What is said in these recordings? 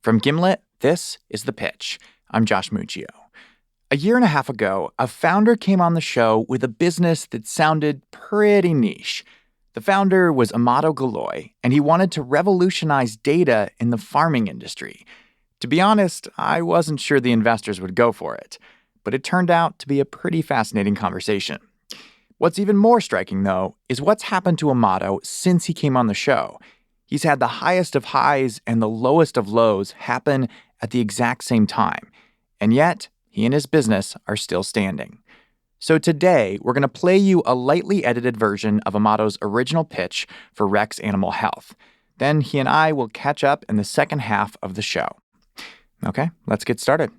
From Gimlet, this is The Pitch. I'm Josh Muccio. A year and a half ago, a founder came on the show with a business that sounded pretty niche. The founder was Amado Guloy, and he wanted to revolutionize data in the farming industry. To be honest, I wasn't sure the investors would go for it, but it turned out to be a pretty fascinating conversation. What's even more striking, though, is what's happened to Amado since he came on the show. He's had the highest of highs and the lowest of lows happen at the exact same time. And yet, he and his business are still standing. So today, we're going to play you a lightly edited version of Amado's original pitch for Rex Animal Health. Then he and I will catch up in the second half of the show. Okay, let's get started.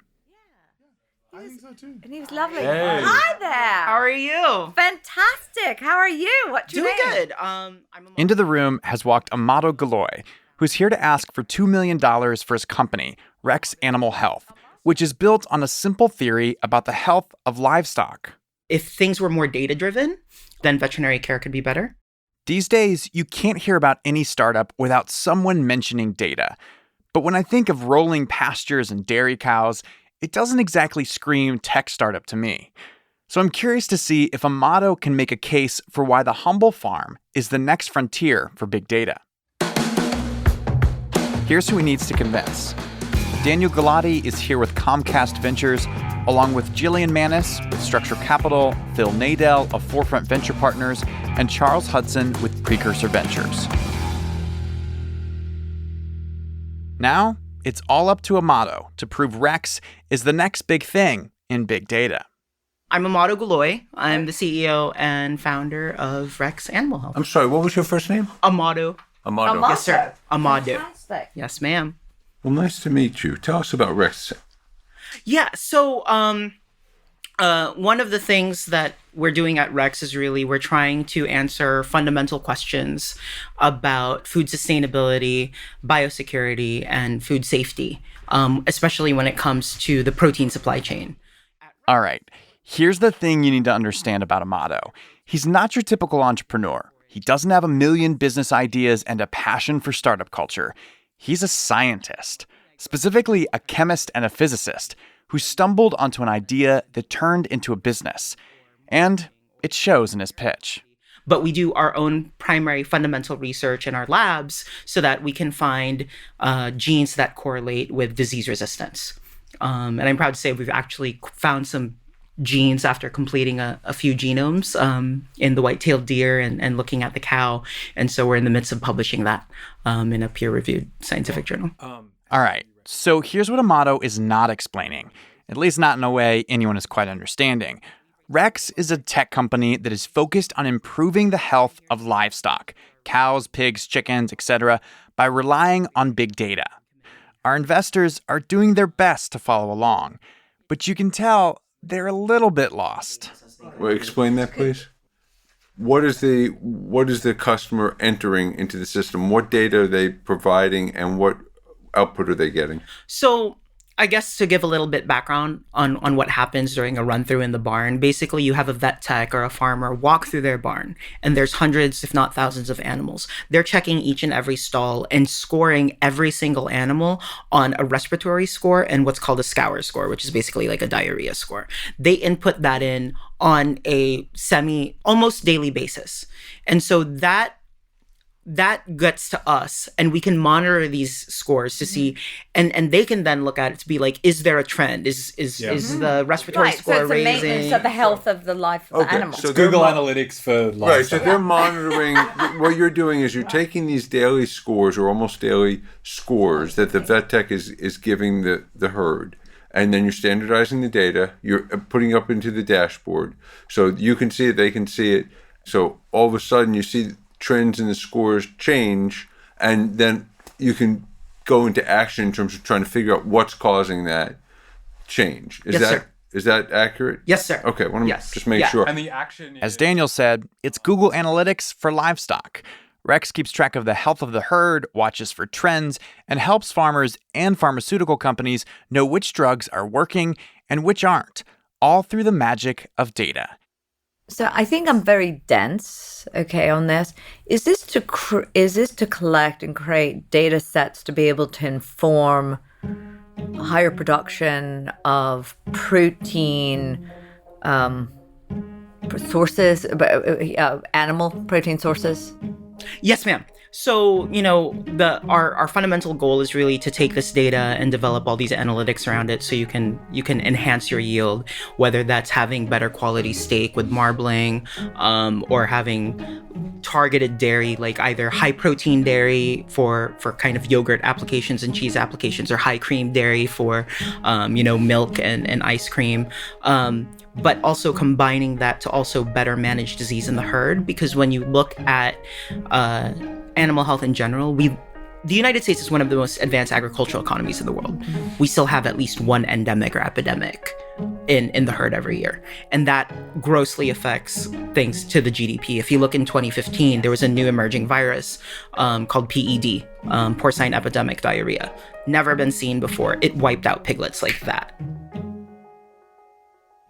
I think so too. And he was lovely. Hey. Hi there. How are you? Fantastic. How are you? What's your Doing name? good. Into the room has walked Amado Guloy, who's here to ask for $2 million for his company, Rex Animal Health, which is built on a simple theory about the health of livestock. If things were more data-driven, then veterinary care could be better. These days, you can't hear about any startup without someone mentioning data. But when I think of rolling pastures and dairy cows, it doesn't exactly scream tech startup to me. So I'm curious to see if Amado can make a case for why the humble farm is the next frontier for big data. Here's who he needs to convince. Daniel Galati is here with Comcast Ventures, along with Jillian Manis with Structure Capital, Phil Nadell of Forefront Venture Partners, and Charles Hudson with Precursor Ventures. Now, it's all up to Amado to prove Rex is the next big thing in big data. I'm Amado Guloy. I'm the CEO and founder of Rex Animal Health. I'm sorry, what was your first name? Amado. Amado. Yes, sir. Amado. Fantastic. Yes, ma'am. Well, nice to meet you. Tell us about Rex. Yeah, so one of the things that we're doing at Rex is really we're trying to answer fundamental questions about food sustainability, biosecurity, and food safety, especially when it comes to the protein supply chain. All right, here's the thing you need to understand about Amado. He's not your typical entrepreneur. He doesn't have a million business ideas and a passion for startup culture. He's a scientist, specifically a chemist and a physicist, who stumbled onto an idea that turned into a business. And it shows in his pitch. But we do our own primary fundamental research in our labs so that we can find genes that correlate with disease resistance. And I'm proud to say we've actually found some genes after completing a few genomes in the white-tailed deer and looking at the cow. And so we're in the midst of publishing that in a peer-reviewed scientific journal. All right, so here's what Amado is not explaining, at least not in a way anyone is quite understanding. Rex is a tech company that is focused on improving the health of livestock, cows, pigs, chickens, etc., by relying on big data. Our investors are doing their best to follow along, but you can tell they're a little bit lost. Well, explain that, please. What is the customer entering into the system? What data are they providing, and what output are they getting? So I guess to give a little bit background on what happens during a run-through in the barn, basically you have a vet tech or a farmer walk through their barn, and there's hundreds, if not thousands of animals. They're checking each and every stall and scoring every single animal on a respiratory score and what's called a scour score, which is basically like a diarrhea score. They input that in on a almost daily basis. And so that gets to us, and we can monitor these scores to see, and they can then look at it to be like, is there a trend? Is the respiratory score so it's raising? a maintenance of the health of the life of the animal. So Google Analytics for livestock. Right, so they're monitoring. What you're doing is you're taking these daily scores or almost daily scores that the vet tech is giving the herd, and then you're standardizing the data. You're putting up into the dashboard so you can see it, they can see it. So all of a sudden you see trends in the scores change, and then you can go into action in terms of trying to figure out what's causing that change. Is that accurate? Yes, sir. Okay, I want to just make sure. And the action is... As Daniel said, it's Google Analytics for livestock. Rex keeps track of the health of the herd, watches for trends, and helps farmers and pharmaceutical companies know which drugs are working and which aren't, all through the magic of data. So I think I'm very dense, on this. Is this to collect and create data sets to be able to inform higher production of protein sources, animal protein sources? Yes, ma'am. So, our fundamental goal is really to take this data and develop all these analytics around it so you can enhance your yield, whether that's having better quality steak with marbling, or having targeted dairy, like either high protein dairy for kind of yogurt applications and cheese applications, or high cream dairy for milk and ice cream. But also combining that to also better manage disease in the herd, because when you look at animal health in general, the United States is one of the most advanced agricultural economies in the world. We still have at least one endemic or epidemic in the herd every year. And that grossly affects things to the GDP. If you look in 2015, there was a new emerging virus called PED, porcine epidemic diarrhea. Never been seen before. It wiped out piglets like that.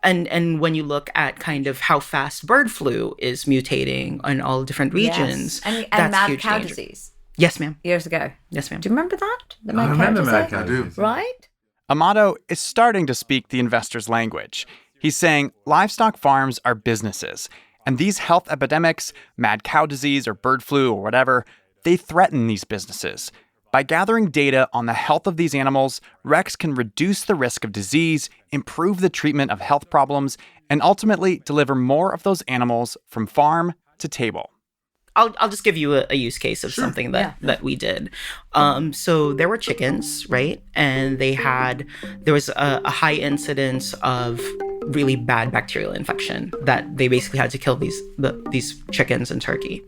And when you look at kind of how fast bird flu is mutating in all different regions, yes. And that's mad huge cow danger. disease. Yes, ma'am. Years ago. Yes, ma'am. Do you remember that? The I mad cow remember disease? mad cow disease. Right? Amado is starting to speak the investor's language. He's saying livestock farms are businesses, and these health epidemics, mad cow disease or bird flu or whatever, they threaten these businesses. By gathering data on the health of these animals, Rex can reduce the risk of disease, improve the treatment of health problems, and ultimately deliver more of those animals from farm to table. I'll just give you a use case of something that we did. So there were chickens, right? And there was a high incidence of really bad bacterial infection that they basically had to kill these chickens in Turkey.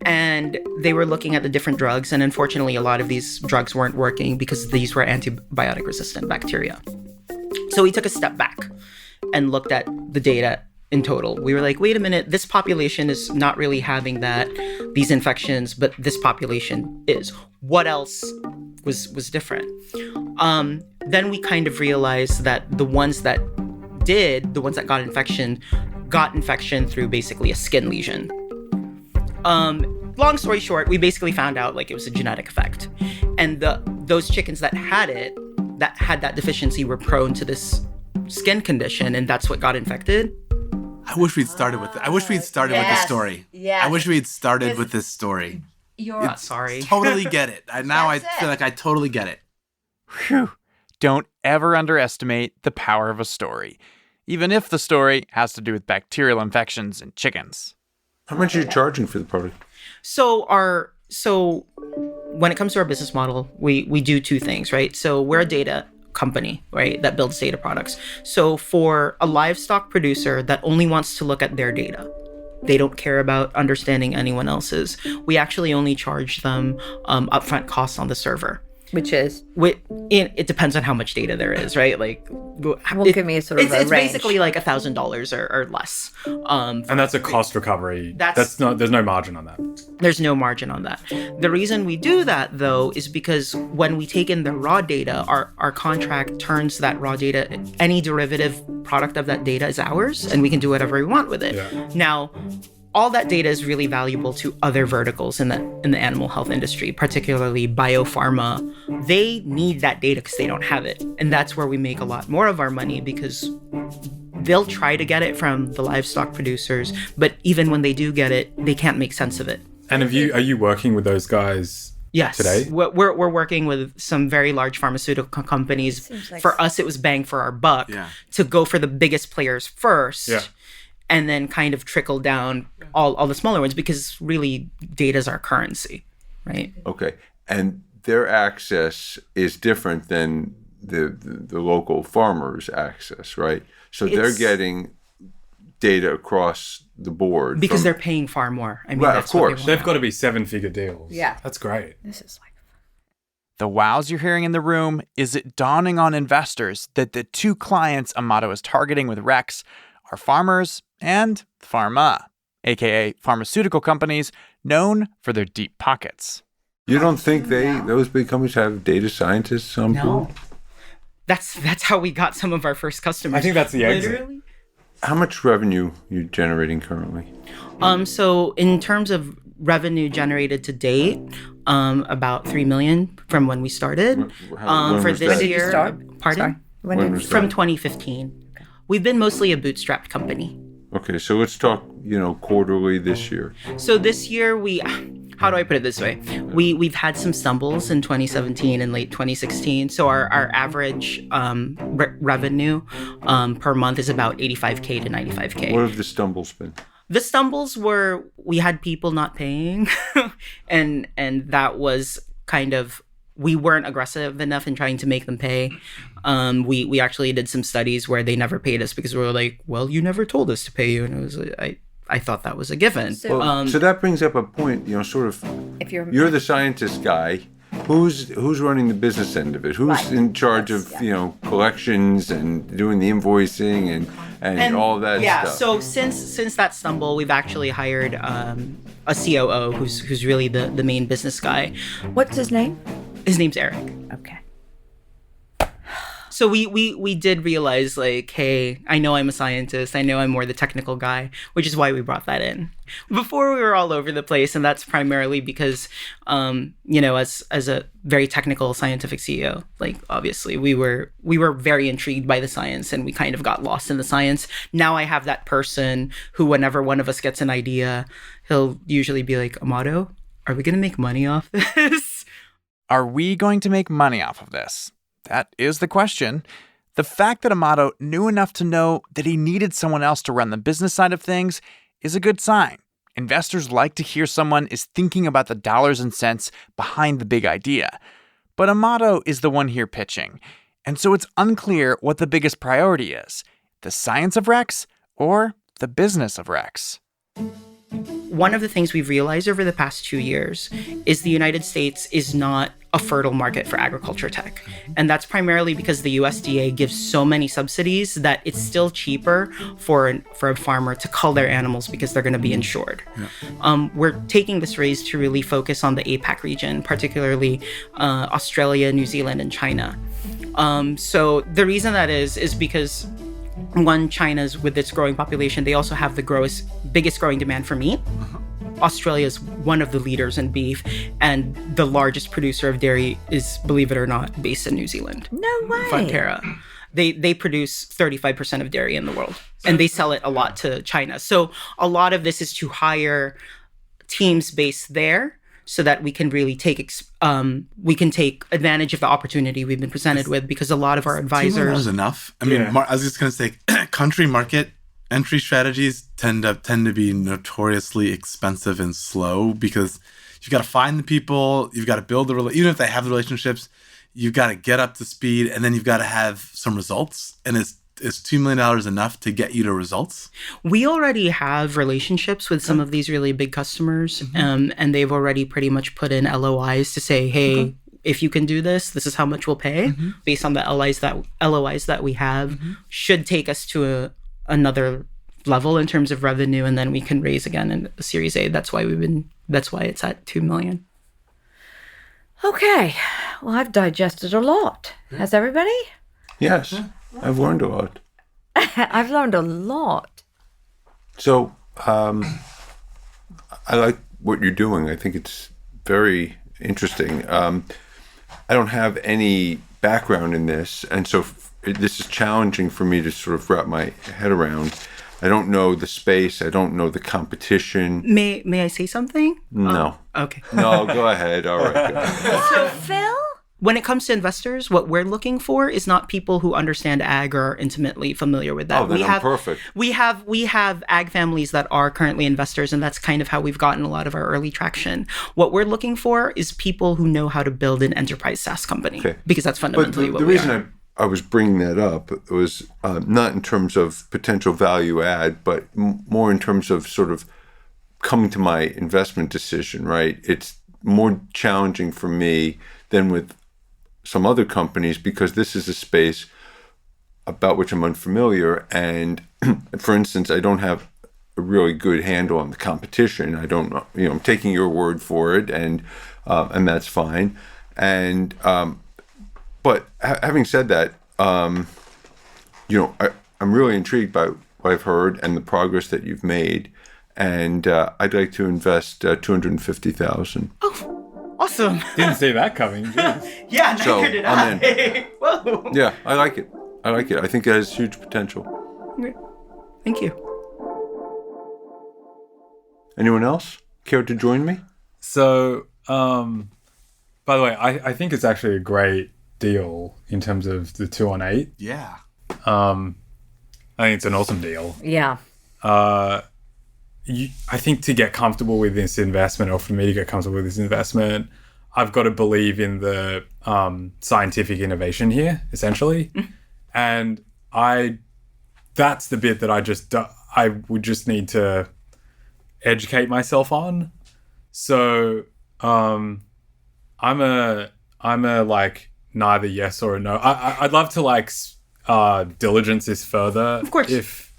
And they were looking at the different drugs, and unfortunately a lot of these drugs weren't working because these were antibiotic resistant bacteria. So we took a step back and looked at the data in total. We were like, wait a minute, this population is not really having these infections, but this population is. What else was different? Then we kind of realized that the ones that got infection through basically a skin lesion. Long story short, we basically found out like it was a genetic effect. And those chickens that had that deficiency were prone to this skin condition, and that's what got infected. I wish we'd started with with the story. Yes. I wish we'd started with this story. You're Sorry. Totally get it. I feel like I totally get it. Whew. Don't ever underestimate the power of a story, even if the story has to do with bacterial infections in chickens. How much are you charging for the product? So when it comes to our business model, we do two things, right? So we're a data company, right, that builds data products. So for a livestock producer that only wants to look at their data, they don't care about understanding anyone else's, we actually only charge them upfront costs on the server. Which is? It depends on how much data there is, right? Like, give me a sort of it's a range. basically like $1,000 or less. And that's a cost recovery. There's no margin on that. There's no margin on that. The reason we do that, though, is because when we take in the raw data, our contract turns that raw data, any derivative product of that data is ours, and we can do whatever we want with it. Yeah. Now, all that data is really valuable to other verticals in the animal health industry, particularly biopharma. They need that data because they don't have it. And that's where we make a lot more of our money, because they'll try to get it from the livestock producers, but even when they do get it, they can't make sense of it. And are you working with those guys today? We're working with some very large pharmaceutical companies. Like for us, it was bang for our buck to go for the biggest players first. Yeah. And then kind of trickle down all the smaller ones, because really data's our currency, right? Okay. And their access is different than the local farmers' access, right? So they're getting data across the board. Because they're paying far more. I mean, Right, that's of course. what They've got to be 7-figure deals. Yeah. That's great. This is like... The wows you're hearing in the room is it dawning on investors that the two clients Amado is targeting with Rex are farmers and pharma, aka pharmaceutical companies known for their deep pockets. You don't think those big companies have data scientists on board? No. That's how we got some of our first customers. I think that's the exit. Literally. How much revenue are you generating currently? So in terms of revenue generated to date, about 3 million from when we started. When For was this that? When did you year, start? pardon? Sorry. When When did was you that? From 2015. We've been mostly a bootstrapped company. Okay, so let's talk, quarterly this year. So this year how do I put it this way? We've had some stumbles in 2017 and late 2016. So our average revenue per month is about 85K to 95K. What have the stumbles been? The stumbles were we had people not paying, and that was kind of we weren't aggressive enough in trying to make them pay. We actually did some studies where they never paid us because we were like, well, you never told us to pay you, and it was like, I thought that was a given. So that brings up a point, sort of. If You're the scientist guy. Who's running the business end of it? Who's Right. in charge of collections and doing the invoicing and all that yeah, stuff? so since that stumble, we've actually hired a COO who's really the main business guy. What's his name? His name's Eric. Okay. So we did realize, like, hey, I know I'm a scientist. I know I'm more the technical guy, which is why we brought that in. Before we were all over the place, and that's primarily because, as a very technical scientific CEO, like obviously we were very intrigued by the science, and we kind of got lost in the science. Now I have that person who, whenever one of us gets an idea, he'll usually be like, Amado, are we gonna make money off this? Are we going to make money off of this? That is the question. The fact that Amado knew enough to know that he needed someone else to run the business side of things is a good sign. Investors like to hear someone is thinking about the dollars and cents behind the big idea. But Amado is the one here pitching. And so it's unclear what the biggest priority is, the science of Rex or the business of Rex. One of the things we've realized over the past 2 years is the United States is not a fertile market for agriculture tech. And that's primarily because the USDA gives so many subsidies that it's still cheaper for a farmer to cull their animals because they're going to be insured. Yeah. We're taking this raise to really focus on the APAC region, particularly Australia, New Zealand, and China. So the reason that is because one, China's, with its growing population, they also have the biggest growing demand for meat. Australia is one of the leaders in beef, and the largest producer of dairy is, believe it or not, based in New Zealand. No way. Fonterra. They produce 35% of dairy in the world, and they sell it a lot to China. So a lot of this is to hire teams based there, so that we can really take advantage of the opportunity we've been presented with, because a lot of our advisors. Is enough. I mean, I was just going to say, country market entry strategies tend to be notoriously expensive and slow, because you've got to find the people, you've got to build even if they have the relationships, you've got to get up to speed, and then you've got to have some results. And is $2 million enough to get you to results? We already have relationships with some of these really big customers, and they've already pretty much put in LOIs to say, hey, if you can do this, this is how much we'll pay, based on the LOIs that we have, should take us to another level in terms of revenue, and then we can raise again in a Series A. That's why it's at 2 million. Okay. Well, I've digested a lot. Has everybody? Yes, I've learned a lot. I've learned a lot. So I like what you're doing. I think it's very interesting. I don't have any background in this, and so this is challenging for me to sort of wrap my head around. I don't know the space. I don't know the competition. May I say something? No. Okay. No, go ahead. All right. Go ahead. So, Phil? When it comes to investors, what we're looking for is not people who understand ag or are intimately familiar with that. Oh, then I'm perfect. We have ag families that are currently investors, and that's kind of how we've gotten a lot of our early traction. What we're looking for is people who know how to build an enterprise SaaS company, because that's fundamentally what we are. The reason I was bringing that up was not in terms of potential value add, but more in terms of sort of coming to my investment decision, right? It's more challenging for me than with some other companies, because this is a space about which I'm unfamiliar. And for instance, I don't have a really good handle on the competition. I don't know, I'm taking your word for it, and that's fine. And, but having said that, I'm really intrigued by what I've heard and the progress that you've made. And I'd like to invest $250,000. Oh, Awesome. Didn't see that coming. Jeez. Yeah, neither So, did I'm I. Whoa. Yeah, I like it. I think it has huge potential. Okay. Thank you. Anyone else care to join me? So, by the way, I think it's actually a great deal in terms of the 2 on 8. Yeah. I think it's an awesome deal. Yeah. I think to get comfortable with this investment, or for me to get comfortable with this investment, I've got to believe in the scientific innovation here, essentially. And that's the bit that I would just need to educate myself on. So I'm a like neither yes or a no. I'd love to like diligence this further, of course, if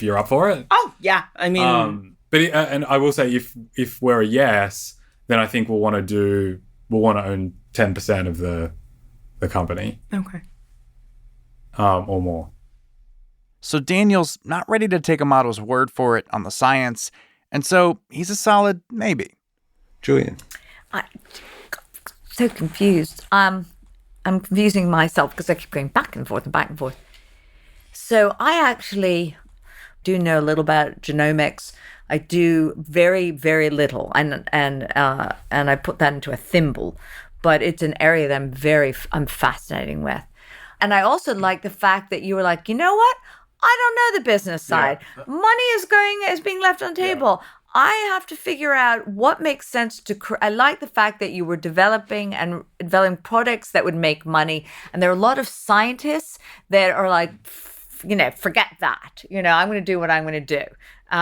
you're up for it. Oh yeah, I mean, and I will say if we're a yes, then I think we'll want to own 10% of the company. Okay. Or more. So Daniel's not ready to take Amado's word for it on the science, and so he's a solid maybe. Julian. I'm so confused. I'm confusing myself because I keep going back and forth and back and forth. So I actually do know a little about genomics. I do very, very little, and I put that into a thimble, but it's an area that I'm fascinating with. And I also like the fact that you were like, you know what? I don't know the business side. Yeah. Money is being left on the table. Yeah. I have to figure out what makes sense I like the fact that you were developing products that would make money. And there are a lot of scientists that are like, forget that. I'm going to do what I'm going to do. So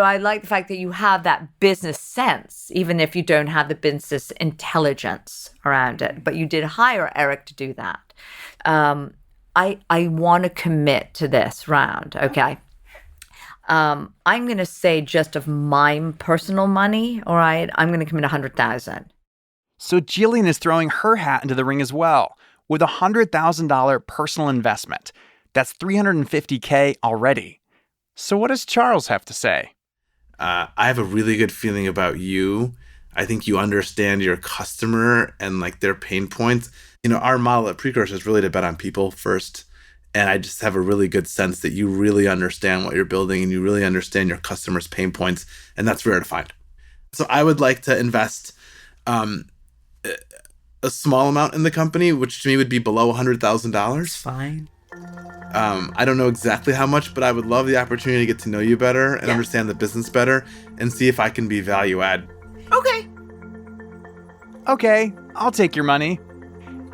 I like the fact that you have that business sense, even if you don't have the business intelligence around it. But you did hire Eric to do that. I want to commit to this round, okay? I'm going to say just of my personal money, all right? I'm going to commit $100,000. So Jillian is throwing her hat into the ring as well with a $100,000 personal investment. That's $350K already. So what does Charles have to say? I have a really good feeling about you. I think you understand your customer and like their pain points. Our model at Precursor is really to bet on people first. And I just have a really good sense that you really understand what you're building and you really understand your customers' pain points. And that's rare to find. So I would like to invest a small amount in the company, which to me would be below $100,000. Fine. I don't know exactly how much, but I would love the opportunity to get to know you better and understand the business better and see if I can be value add. Okay, I'll take your money.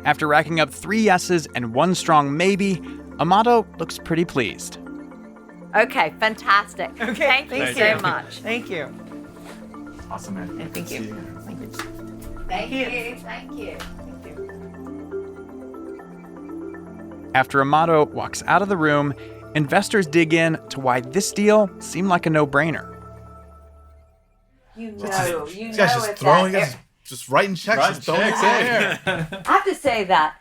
After racking up 3 yeses and 1 strong maybe, Amado looks pretty pleased. Okay, fantastic. Okay, thank you so much. Thank you. Awesome, man. Thank you. Thank you. After Amado walks out of the room, investors dig in to why this deal seemed like a no-brainer. This guy's just throwing us, just writing checks. Writing checks in here. I have to say that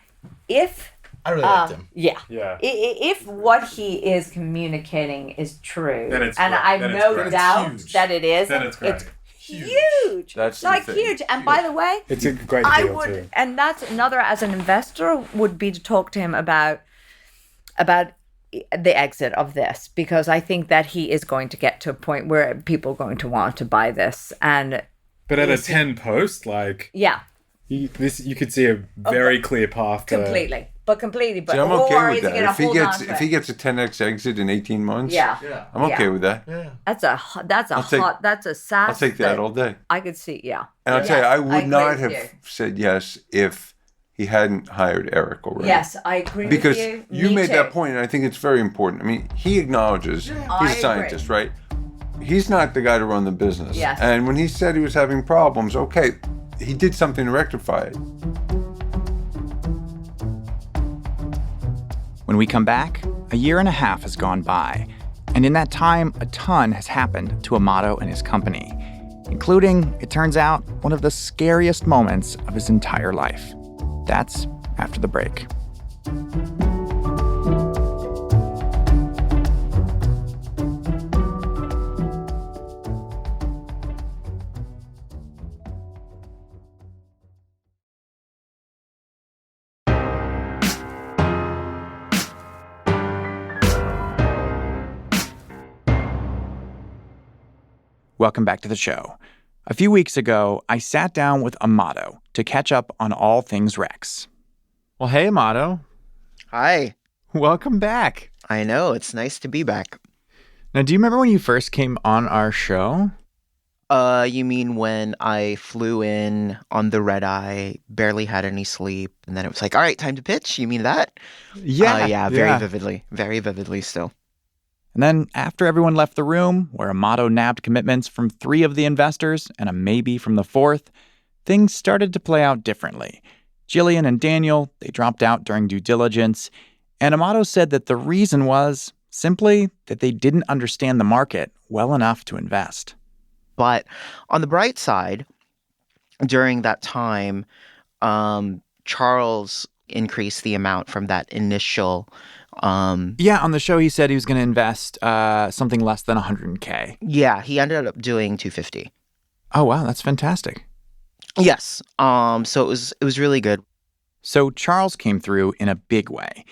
if I really liked him. Yeah. If what he is communicating is true, and I have no doubt that it is, then it's great. It's huge. That's like the thing. huge. And by the way, It's a great I deal would, too. and that's another, as an investor, would be to talk to him about the exit of this, because I think that he is going to get to a point where people are going to want to buy this. And But at a 10 post, like yeah, you could see a very clear path to completely. But See, I'm okay with is he that. gonna If he hold gets on to if it? he gets a 10x exit in 18 months, Yeah. I'm okay with that. Yeah. That's a I'll sass. I'll take that all day. I could see, yeah. And I'll tell you, I would agree not with have you. said yes if he hadn't hired Eric already. Yes, I agree Because with you. you Me made too. that point, and I think it's very important. I mean, he acknowledges I he's a scientist, right? He's not the guy to run the business. Yes. And when he said he was having problems, okay, he did something to rectify it. When we come back, a year and a half has gone by, and in that time, a ton has happened to Amado and his company, including, it turns out, one of the scariest moments of his entire life. That's after the break. Welcome back to the show. A few weeks ago, I sat down with Amado to catch up on all things Rex. Well, hey, Amado. Hi. Welcome back. I know, it's nice to be back. Now, do you remember when you first came on our show? You mean when I flew in on the red eye, barely had any sleep, and then it was like, all right, time to pitch? You mean that? Yeah, very vividly still. And then after everyone left the room, where Amado nabbed commitments from 3 of the investors and a maybe from the 4th, things started to play out differently. Jillian and Daniel, they dropped out during due diligence, and Amado said that the reason was simply that they didn't understand the market well enough to invest. But on the bright side, during that time, Charles increased the amount from that initial. Yeah, on the show he said he was going to invest something less than $100K. Yeah, he ended up doing 250. Oh wow, that's fantastic. Yes. So it was really good. So Charles came through in a big way.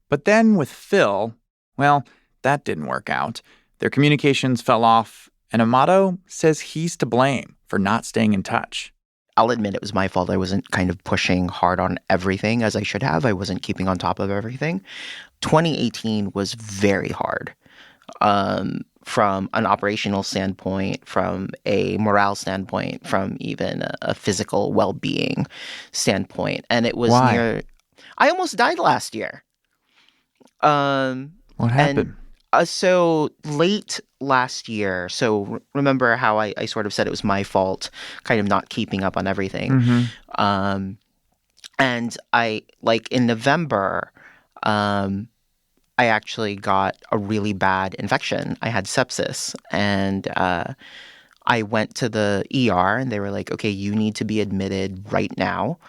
But then with Phil, well, that didn't work out. Their communications fell off, and Amado says he's to blame for not staying in touch. I'll admit it was my fault. I wasn't kind of pushing hard on everything as I should have. I wasn't keeping on top of everything. 2018 was very hard from an operational standpoint, from a morale standpoint, from even a physical well-being standpoint. And it was Why? I almost died last year. What happened? So late last year, so remember how I sort of said it was my fault, kind of not keeping up on everything. Mm-hmm. And I, like in November, I actually got a really bad infection. I had sepsis, and I went to the ER, and they were like, okay, you need to be admitted right now.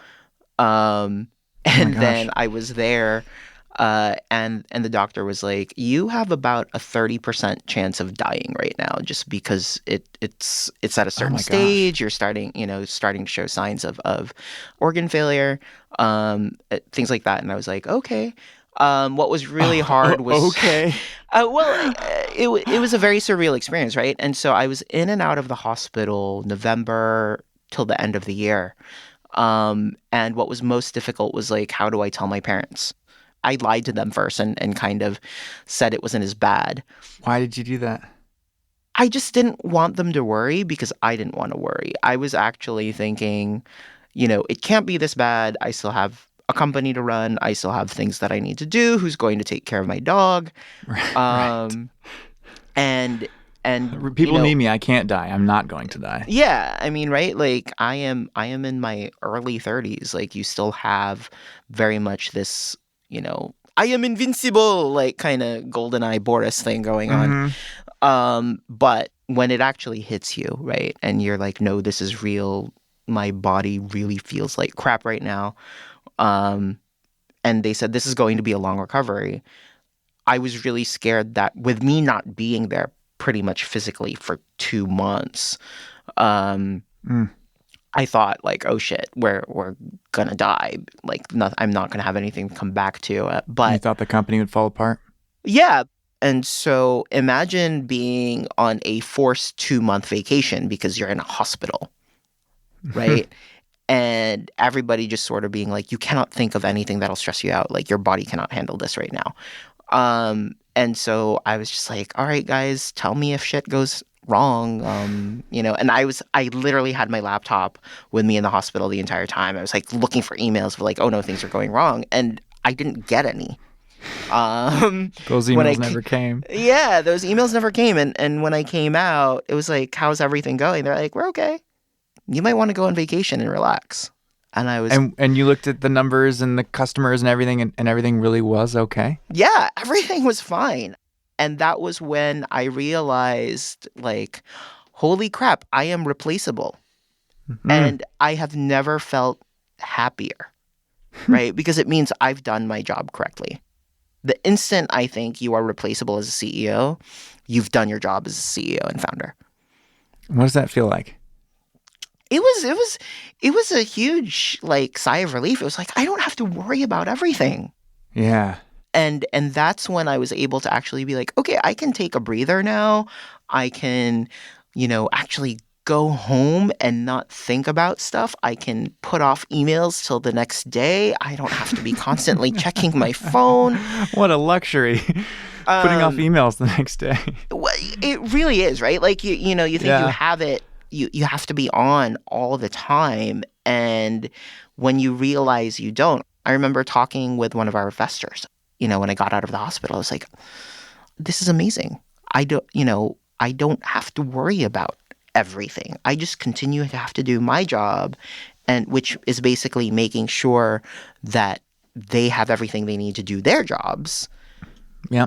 And then I was there. And the doctor was like, you have about a 30% chance of dying right now, just because it's at a certain stage. You're starting to show signs of organ failure, things like that. And I was like, okay. What was really hard was okay. It was a very surreal experience, right? And so I was in and out of the hospital November till the end of the year. And what was most difficult was like, how do I tell my parents? I lied to them first and kind of said it wasn't as bad. Why did you do that? I just didn't want them to worry because I didn't want to worry. I was actually thinking, it can't be this bad. I still have a company to run. I still have things that I need to do. Who's going to take care of my dog? Right. And people need me. I can't die. I'm not going to die. Yeah, I mean, right? Like I am in my early 30s. Like you still have very much this, I am invincible, like kind of GoldenEye Boris thing going on. But when it actually hits you, right, and you're like, no, this is real. My body really feels like crap right now. And they said this is going to be a long recovery. I was really scared that with me not being there pretty much physically for 2 months, I thought like, oh shit, we're gonna die. Like, I'm not gonna have anything to come back to. But you thought the company would fall apart? Yeah, and so imagine being on a forced 2-month vacation because you're in a hospital, right? And everybody just sort of being like, you cannot think of anything that'll stress you out. Like your body cannot handle this right now. And so I was just like, all right, guys, tell me if shit goes wrong. And I literally had my laptop with me in the hospital the entire time. I was like looking for emails of like, oh no, things are going wrong. And I didn't get any. Those emails never came. Yeah, those emails never came. And when I came out, it was like, how's everything going? They're like, we're okay. You might want to go on vacation and relax. And I was... And you looked at the numbers and the customers and everything, and everything really was okay? Yeah, everything was fine. And that was when I realized, like, holy crap, I am replaceable. Mm-hmm. And I have never felt happier, right? Because it means I've done my job correctly. The instant I think you are replaceable as a CEO, you've done your job as a CEO and founder. What does that feel like? It was a huge like sigh of relief. It was like, I don't have to worry about everything. Yeah. And that's when I was able to actually be like, okay, I can take a breather now. I can actually go home and not think about stuff. I can put off emails till the next day. I don't have to be constantly checking my phone. What a luxury. Putting off emails the next day. Well, it really is, right? Like, you think you Yeah. have it, you have to be on all the time. And when you realize you don't, I remember talking with one of our investors, when I got out of the hospital, I was like, this is amazing. I don't have to worry about everything. I just continue to have to do my job, and which is basically making sure that they have everything they need to do their jobs. Yeah.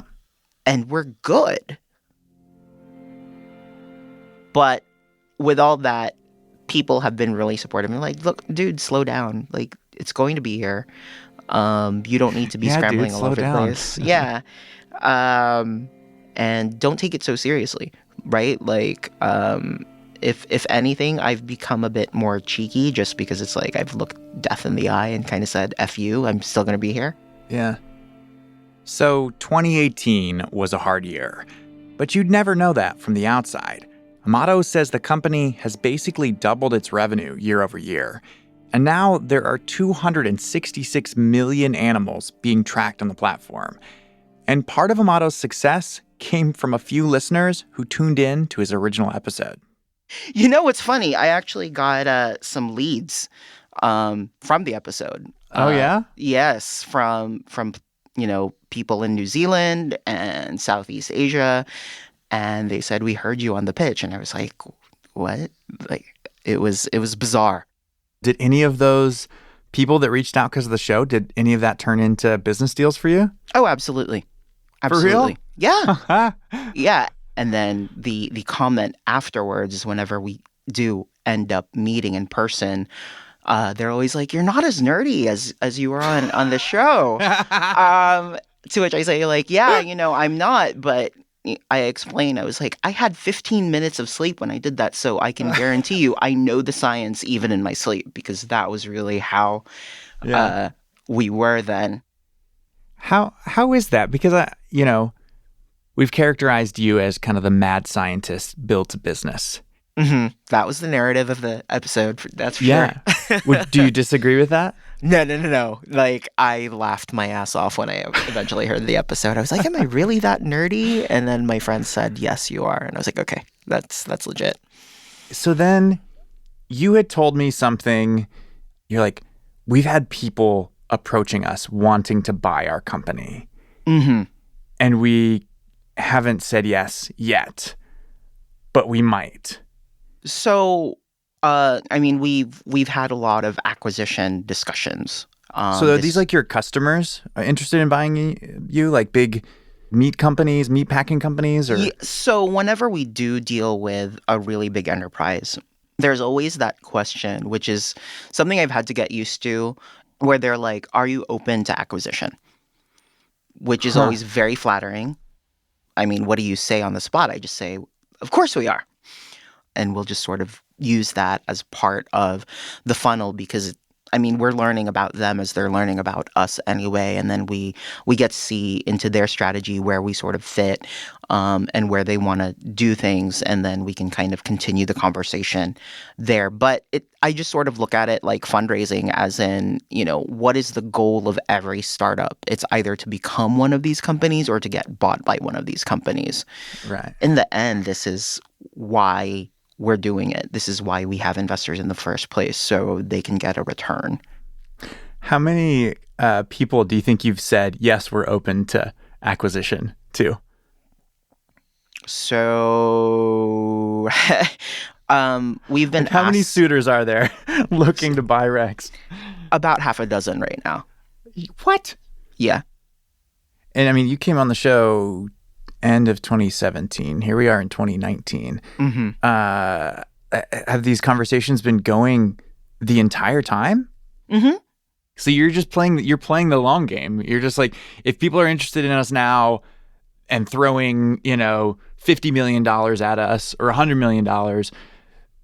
And we're good. But with all that, people have been really supportive. And like, look, dude, slow down. Like, it's going to be here. You don't need to be Yeah, dude, scrambling all slow over the down. place. Yeah. And don't take it so seriously, right? Like, if anything, I've become a bit more cheeky just because it's like I've looked death in the eye and kind of said, F you, I'm still going to be here. Yeah. So 2018 was a hard year, but you'd never know that from the outside. Amado says the company has basically doubled its revenue year over year, and now there are 266 million animals being tracked on the platform. And part of Amado's success came from a few listeners who tuned in to his original episode. What's funny? I actually got some leads from the episode. Oh, yeah? Yes, from people in New Zealand and Southeast Asia, and they said, we heard you on the pitch. And I was like, what? Like, it was bizarre. Did any of those people that reached out because of the show, did any of that turn into business deals for you? Oh, absolutely. For real? Yeah. Yeah. And then the comment afterwards is whenever we do end up meeting in person, they're always like, you're not as nerdy as you were on the show. To which I say, like, yeah, I'm not, but I explain, I was like, I had 15 minutes of sleep when I did that, so I can guarantee you I know the science even in my sleep, because that was really how we were then. How is that? Because, we've characterized you as kind of the mad scientist built a business. Mm-hmm. That was the narrative of the episode, that's for Yeah. sure. Do you disagree with that? No. Like, I laughed my ass off when I eventually heard the episode. I was like, am I really that nerdy? And then my friend said, yes, you are. And I was like, okay, that's legit. So then you had told me something. You're like, we've had people approaching us wanting to buy our company. Mm-hmm. And we haven't said yes yet, but we might. So, we've had a lot of acquisition discussions. So are these like your customers interested in buying you, like big meat companies, meat packing companies? Or? Yeah, so whenever we do deal with a really big enterprise, there's always that question, which is something I've had to get used to, where they're like, are you open to acquisition? Which is always very flattering. I mean, what do you say on the spot? I just say, of course we are. And we'll just sort of use that as part of the funnel because, we're learning about them as they're learning about us anyway. And then we get to see into their strategy where we sort of fit and where they want to do things. And then we can kind of continue the conversation there. But I just sort of look at it like fundraising as in, what is the goal of every startup? It's either to become one of these companies or to get bought by one of these companies. Right. In the end, this is why we're doing it. This is why we have investors in the first place, so they can get a return. How many people do you think you've said, yes, we're open to acquisition to? So we've been How many asked suitors are there looking to buy Rex? about half a dozen right now. What? Yeah. And you came on the show end of 2017. Here we are in 2019. Mm-hmm. Have these conversations been going the entire time? Mm-hmm. So you're playing the long game. You're just like, if people are interested in us now and throwing, $50 million at us or $100 million,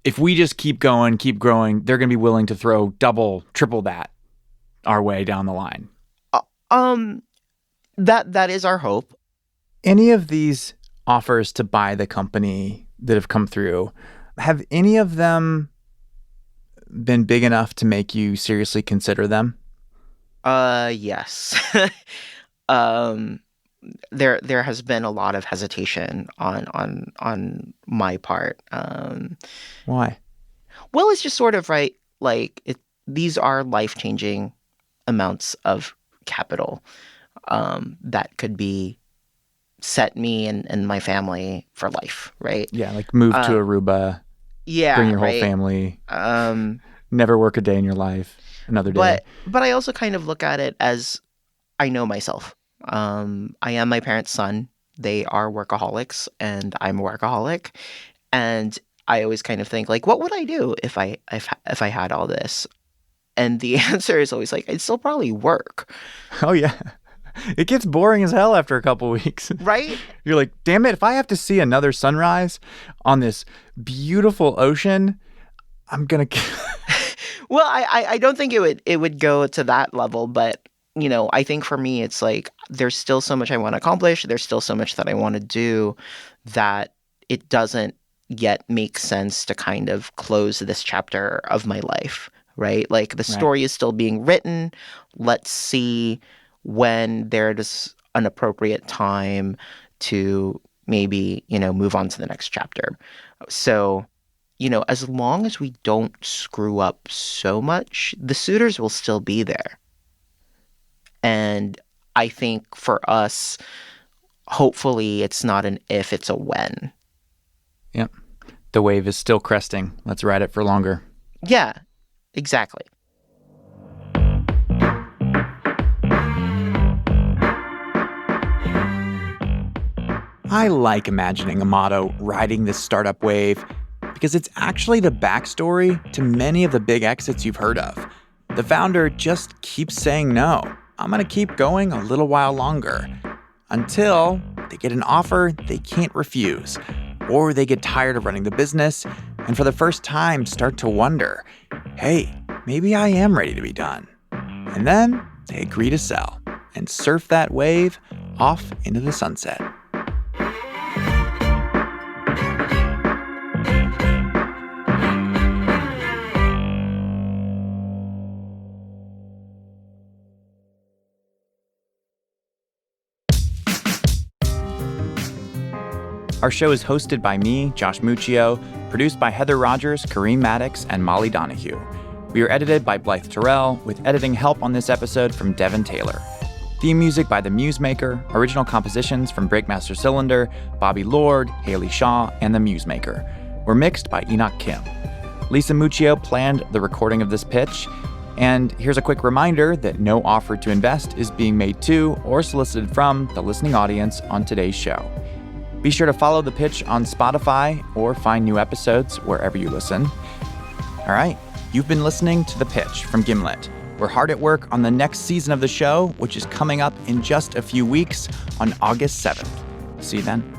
if we just keep going, keep growing, they're going to be willing to throw double, triple that our way down the line. That is our hope. Any of these offers to buy the company that have come through. Have any of them been big enough to make you seriously consider them? Yes. There has been a lot of hesitation on my part. Why? Well, it's just sort of right. Like these are life-changing amounts of capital that could be set me and my family for life, right? Yeah, like move to Aruba, Yeah, bring your whole right. family, never work a day in your life, another day. But I also kind of look at it as I know myself. I am my parents' son. They are workaholics, and I'm a workaholic. And I always kind of think like, what would I do if I had all this? And the answer is always like, I'd still probably work. Oh, yeah. It gets boring as hell after a couple weeks. Right? You're like, damn it, if I have to see another sunrise on this beautiful ocean, I'm going to... Well, I don't think it would go to that level, but, you know, I think for me, it's like, there's still so much I want to accomplish. There's still so much that I want to do that it doesn't yet make sense to kind of close this chapter of my life, right? Like the story is still being written. Let's see when there's an appropriate time to maybe, you know, move on to the next chapter. So, you know, as long as we don't screw up so much, the suitors will still be there. And I think for us, hopefully it's not an if, it's a when. Yep. The wave is still cresting. Let's ride it for longer. Yeah, exactly. I like imagining Amado riding this startup wave because it's actually the backstory to many of the big exits you've heard of. The founder just keeps saying no. I'm going to keep going a little while longer until they get an offer they can't refuse, or they get tired of running the business and for the first time start to wonder, hey, maybe I am ready to be done. And then they agree to sell and surf that wave off into the sunset. Our show is hosted by me, Josh Muccio, produced by Heather Rogers, Kareem Maddox, and Molly Donahue. We are edited by Blythe Terrell, with editing help on this episode from Devin Taylor. Theme music by The Musemaker, original compositions from Breakmaster Cylinder, Bobby Lord, Haley Shaw, and The Musemaker. Were mixed by Enoch Kim. Lisa Muccio planned the recording of this pitch, and here's a quick reminder that no offer to invest is being made to or solicited from the listening audience on today's show. Be sure to follow The Pitch on Spotify or find new episodes wherever you listen. All right, you've been listening to The Pitch from Gimlet. We're hard at work on the next season of the show, which is coming up in just a few weeks on August 7th. See you then.